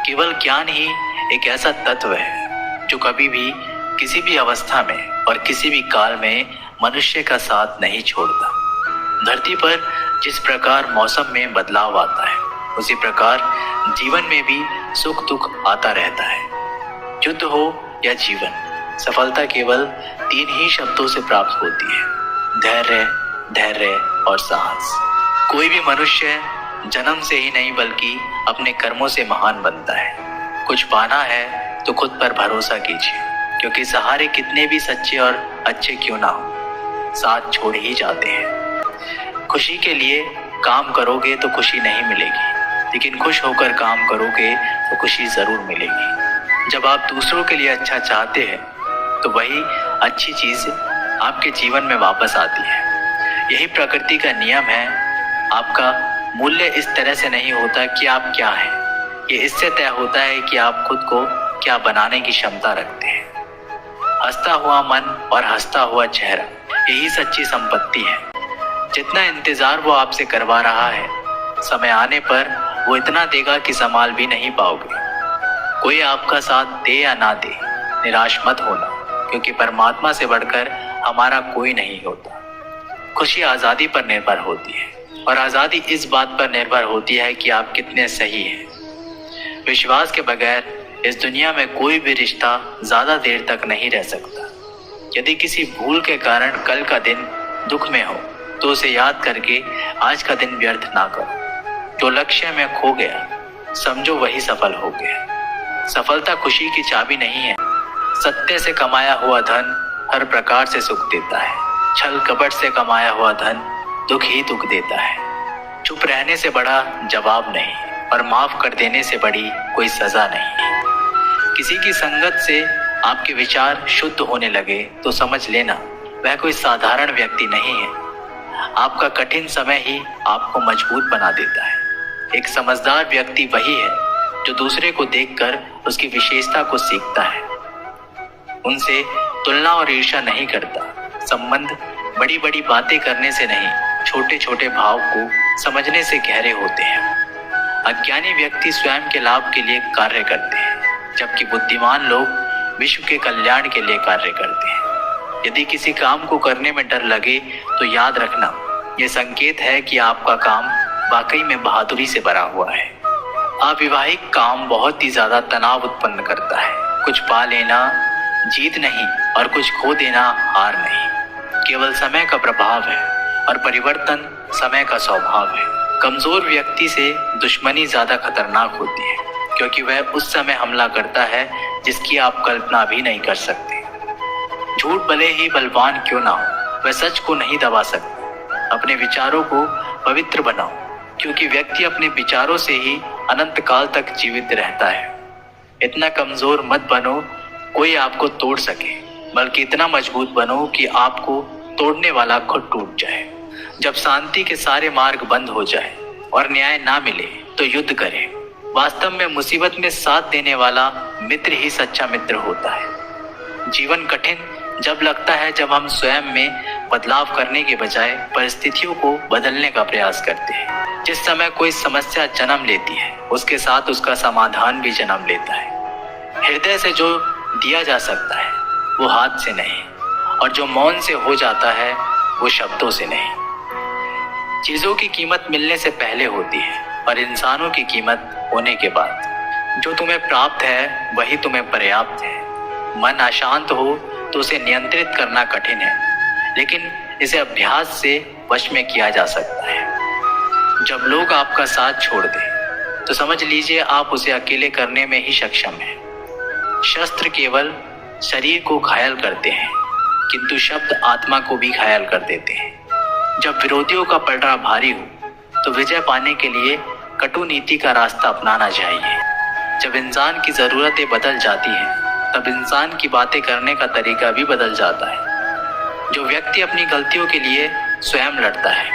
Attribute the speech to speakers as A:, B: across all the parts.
A: केवल ज्ञान ही एक ऐसा तत्व है जो कभी भी किसी भी अवस्था में और किसी भी काल में मनुष्य का साथ नहीं छोड़ता। धरती पर जिस प्रकार मौसम में बदलाव आता है, उसी प्रकार जीवन में भी सुख दुख आता रहता है। युद्ध हो या जीवन, सफलता केवल 3 ही शब्दों से प्राप्त होती है: धैर्य, धैर्य और साहस। कोई भी मनुष्य जन्म से ही नहीं बल्कि अपने कर्मों से महान बनता है। कुछ पाना है तो खुद पर भरोसा कीजिए, क्योंकि सहारे कितने भी सच्चे और अच्छे क्यों ना हो, साथ छोड़ ही जाते हैं। खुशी के लिए काम करोगे तो खुशी नहीं मिलेगी, लेकिन खुश होकर काम करोगे तो खुशी जरूर मिलेगी। जब आप दूसरों के लिए अच्छा चाहते हैं तो वही अच्छी चीज आपके जीवन में वापस आती है। यही प्रकृति का नियम है। आपका मूल्य इस तरह से नहीं होता कि आप क्या हैं, ये इससे तय होता है कि आप खुद को क्या बनाने की क्षमता रखते हैं। हंसता हुआ मन और हंसता हुआ चेहरा, यही सच्ची संपत्ति है। जितना इंतजार वो आपसे करवा रहा है, समय आने पर वो इतना देगा कि संभाल भी नहीं पाओगे। कोई आपका साथ दे या ना दे, निराश मत होना, क्योंकि परमात्मा से बढ़कर हमारा कोई नहीं होता। खुशी आज़ादी पर निर्भर होती है, और आज़ादी इस बात पर निर्भर होती है कि आप कितने सही हैं। विश्वास के बगैर इस दुनिया में कोई भी रिश्ता ज़्यादा देर तक नहीं रह सकता। यदि किसी भूल के कारण कल का दिन दुख में हो, तो उसे याद करके आज का दिन व्यर्थ ना करो। जो लक्ष्य में खो गया, समझो वही सफल हो गया। सफलता खुशी की चाबी नहीं है। सत्य से कमाया हुआ धन हर प्रकार से सुख देता है। छल कपट से कमाया हुआ धन दुख ही दुख देता है। चुप रहने से बड़ा जवाब नहीं, और माफ कर देने से बड़ी कोई सजा नहीं। किसी की संगत से आपके विचार शुद्ध होने लगे तो समझ लेना वह कोई साधारण व्यक्ति नहीं है। आपका कठिन समय ही आपको मजबूत बना देता है। एक समझदार व्यक्ति वही है जो दूसरे को देखकर उसकी विशेषता को सीखता है, उनसे तुलना और ईर्ष्या नहीं करता। संबंध बड़ी बड़ी बातें करने से नहीं, छोटे छोटे भाव को समझने से गहरे होते हैं। अज्ञानी व्यक्ति स्वयं के लाभ के लिए कार्य करते हैं, जबकि बुद्धिमान लोग विश्व के कल्याण के लिए कार्य करते हैं। यदि किसी काम को करने में डर लगे तो याद रखना, यह संकेत है कि आपका काम वाकई में बहादुरी से भरा हुआ है। अविवाहिक काम बहुत ही ज्यादा तनाव उत्पन्न करता है। कुछ पा लेना जीत नहीं, और कुछ खो देना हार नहीं। केवल समय का प्रभाव है, और परिवर्तन समय का स्वभाव है। कमजोर व्यक्ति से दुश्मनी ज्यादा खतरनाक होती है, क्योंकि वह उस समय हमला करता है जिसकी आप कल्पना भी नहीं कर सकते। झूठ भले ही बलवान क्यों ना हो, वह सच को नहीं दबा सकता। अपने विचारों को पवित्र बनाओ, क्योंकि व्यक्ति अपने विचारों से ही अनंत काल तक जीवित रहता है। इतना कमजोर मत बनो कोई आपको तोड़ सके, बल्कि इतना मजबूत बनो कि आपको तोड़ने वाला खुद टूट जाए। जब शांति के सारे मार्ग बंद हो जाए और न्याय ना मिले तो युद्ध करें। वास्तव में मुसीबत में साथ देने वाला मित्र ही सच्चा मित्र होता है। जीवन कठिन जब लगता है जब हम स्वयं में बदलाव करने के बजाय परिस्थितियों को बदलने का प्रयास करते हैं। जिस समय कोई समस्या जन्म लेती है, उसके साथ उसका समाधान भी जन्म लेता है। हृदय से जो दिया जा सकता है वो हाथ से नहीं, और जो मौन से हो जाता है वो शब्दों से नहीं। चीजों की कीमत मिलने से पहले होती है, और इंसानों की कीमत होने के बाद। जो तुम्हें प्राप्त है वही तुम्हें पर्याप्त है। मन अशांत हो तो उसे नियंत्रित करना कठिन है, लेकिन इसे अभ्यास से वश में किया जा सकता है। जब लोग आपका साथ छोड़ दें तो समझ लीजिए आप उसे अकेले करने में ही सक्षम हैं। शस्त्र केवल शरीर को घायल करते हैं, किंतु शब्द आत्मा को भी घायल कर देते हैं। जब विरोधियों का पलड़ा भारी हो तो विजय पाने के लिए कटु नीति का रास्ता अपनाना चाहिए। जब इंसान की जरूरतें बदल जाती हैं, तब इंसान की बातें करने का तरीका भी बदल जाता है। जो व्यक्ति अपनी गलतियों के लिए स्वयं लड़ता है,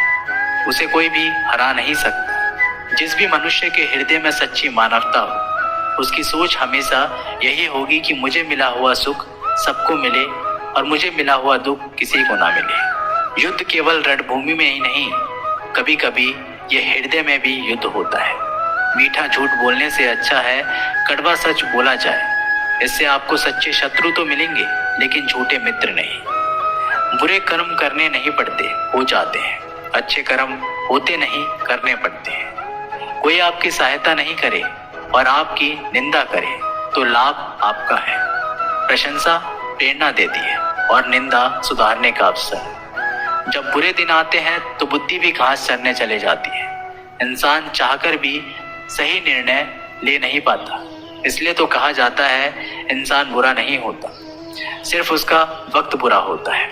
A: उसे कोई भी हरा नहीं सकता। जिस भी मनुष्य के हृदय में सच्ची मानवता हो, उसकी सोच हमेशा यही होगी कि मुझे मिला हुआ सुख सबको मिले और मुझे मिला हुआ दुख किसी को ना मिले। युद्ध केवल रणभूमि में ही नहीं, कभी कभी यह हृदय में भी युद्ध होता है। मीठा झूठ बोलने से अच्छा है कड़वा सच बोला जाए। इससे आपको सच्चे शत्रु तो मिलेंगे, लेकिन झूठे मित्र नहीं। बुरे कर्म करने नहीं पड़ते, हो जाते हैं। अच्छे कर्म होते नहीं, करने पड़ते हैं। कोई आपकी सहायता नहीं करे और आपकी निंदा करे तो लाभ आपका है। प्रशंसा प्रेरणा देती है और निंदा सुधारने का अवसर। जब बुरे दिन आते हैं तो बुद्धि भी घास चरने चले जाती है। इंसान चाहकर भी सही निर्णय ले नहीं पाता। इसलिए तो कहा जाता है इंसान बुरा नहीं होता, सिर्फ उसका वक्त बुरा होता है।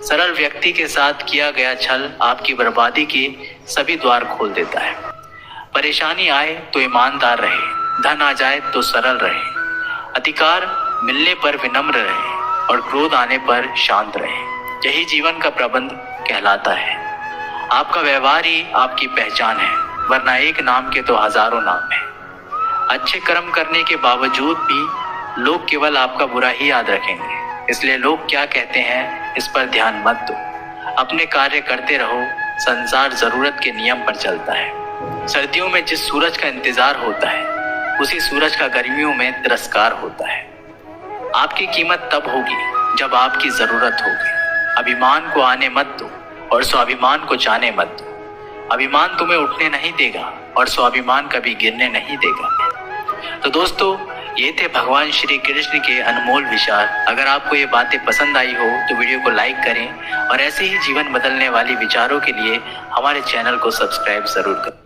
A: सरल व्यक्ति के साथ किया गया छल आपकी बर्बादी के सभी द्वार खोल देता है। परेशानी आए तो ईमानदार रहे, धन आ जाए तो सरल रहे, अधिकार मिलने पर विनम्र रहे और क्रोध आने पर शांत रहे। यही जीवन का प्रबंध कहलाता है। आपका व्यवहार ही आपकी पहचान है, वरना एक नाम के तो हजारों नाम हैं। अच्छे कर्म करने के बावजूद भी लोग केवल आपका बुरा ही याद रखेंगे। इसलिए लोग क्या कहते हैं इस पर ध्यान मत दो। अपने कार्य करते रहो। संसार जरूरत के नियम पर चलता है। सर्दियों में जिस सूरज का इंतजार होता है, उसी सूरज का गर्मियों में तिरस्कार होता है। आपकी कीमत तब होगी जब आपकी जरूरत होगी। अभिमान को आने मत दो और स्वाभिमान को जाने मत दो। अभिमान तुम्हें उठने नहीं देगा और स्वाभिमान कभी गिरने नहीं देगा। तो दोस्तों, ये थे भगवान श्री कृष्ण के अनमोल विचार। अगर आपको ये बातें पसंद आई हो तो वीडियो को लाइक करें और ऐसे ही जीवन बदलने वाली विचारों के लिए हमारे चैनल को सब्सक्राइब जरूर करें।